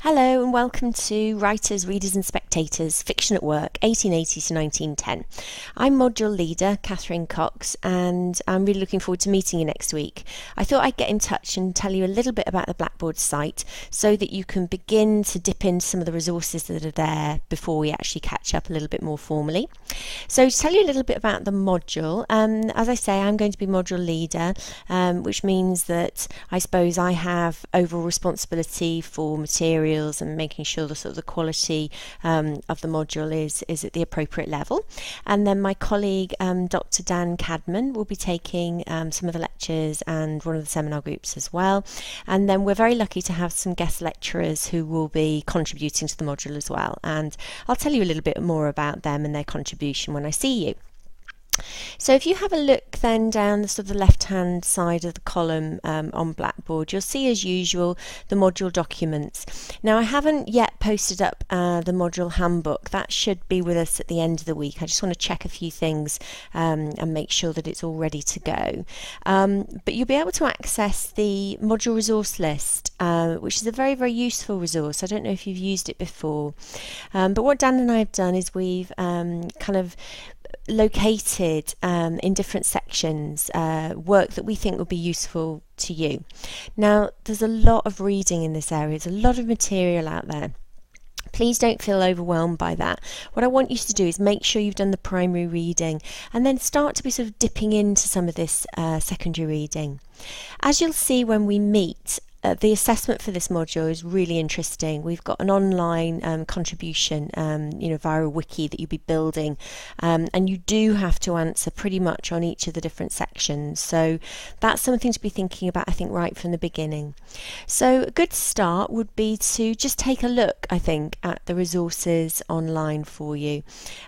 Hello and welcome to Writers, Readers and Spectators, Fiction at Work, 1880 to 1910. I'm module leader, Catherine Cox, and I'm really looking forward to meeting you next week. I thought I'd get in touch and tell you a little bit about the Blackboard site so that you can begin to dip into some of the resources that are there before we actually catch up a little bit more formally. So to tell you a little bit about the module, as I say, I'm going to be module leader, which means that I suppose I have overall responsibility for materials and making sure the sort of the quality of the module is at the appropriate level. And then my colleague Dr. Dan Cadman will be taking some of the lectures and one of the seminar groups as well. And then we're very lucky to have some guest lecturers who will be contributing to the module as well. And I'll tell you a little bit more about them and their contribution when I see you. So if you have a look then down the sort of the left-hand side of the column on Blackboard, you'll see as usual the module documents. Now I haven't yet posted up the module handbook. That should be with us at the end of the week. I just want to check a few things and make sure that it's all ready to go. But you'll be able to access the module resource list, which is a very, very useful resource. I don't know if you've used it before. But what Dan and I have done is we've kind of located in different sections work that we think will be useful to you. Now there's a lot of reading in this area, there's a lot of material out there. Please don't feel overwhelmed by that. What I want you to do is make sure you've done the primary reading and then start to be sort of dipping into some of this secondary reading. As you'll see when we meet, the assessment for this module is really interesting. We've got an online contribution, via a wiki that you'll be building, and you do have to answer pretty much on each of the different sections. So that's something to be thinking about, I think, right from the beginning. So a good start would be to just take a look, I think, at the resources online for you,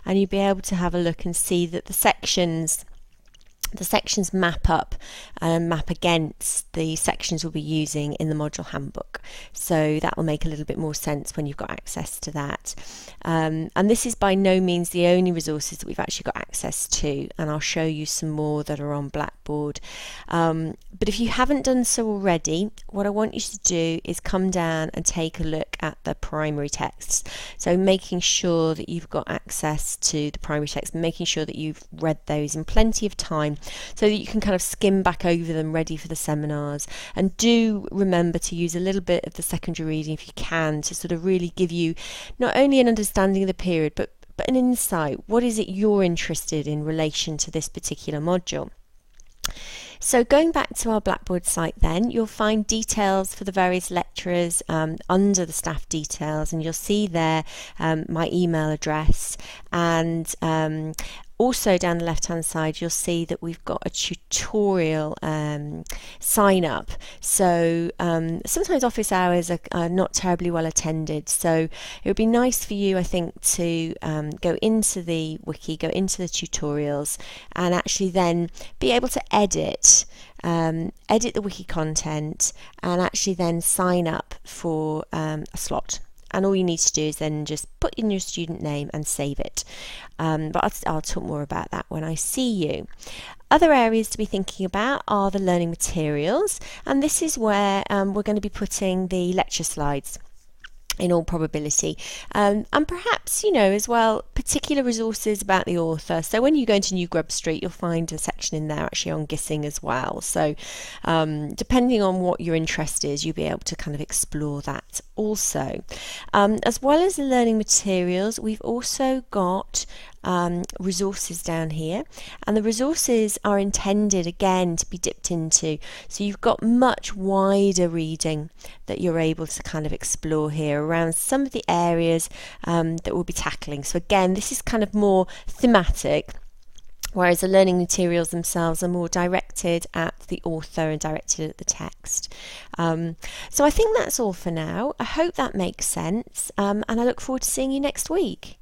and you'll be able to have a look and see that the sections map up and map against the sections we'll be using in the module handbook. So that will make a little bit more sense when you've got access to that. And this is by no means the only resources that we've actually got access to, and I'll show you some more that are on Blackboard. But if you haven't done so already, what I want you to do is come down and take a look at the primary texts. So making sure that you've got access to the primary text, making sure that you've read those in plenty of time, so that you can kind of skim back over them ready for the seminars. And do remember to use a little bit of the secondary reading if you can, to sort of really give you not only an understanding of the period but an insight. What is it you're interested in relation to this particular module? So going back to our Blackboard site then, you'll find details for the various lecturers under the staff details, and you'll see there my email address, and also down the left hand side you'll see that we've got a tutorial sign up. So sometimes office hours are not terribly well attended, so it would be nice for you, I think, to go into the wiki, go into the tutorials, and actually then be able to edit the wiki content and actually then sign up for a slot. And all you need to do is then just put in your student name and save it. But I'll talk more about that when I see you. Other areas to be thinking about are the learning materials, and this is where we're going to be putting the lecture slides in all probability, and perhaps, as well, particular resources about the author. So when you go into New Grub Street, you'll find a section in there actually on Gissing as well. So depending on what your interest is, you'll be able to kind of explore that also. As well as the learning materials, we've also got resources down here, and the resources are intended again to be dipped into, so you've got much wider reading that you're able to kind of explore here around some of the areas that we'll be tackling. So again, this is kind of more thematic, whereas the learning materials themselves are more directed at the author and directed at the text. So I think that's all for now. I hope that makes sense, and I look forward to seeing you next week.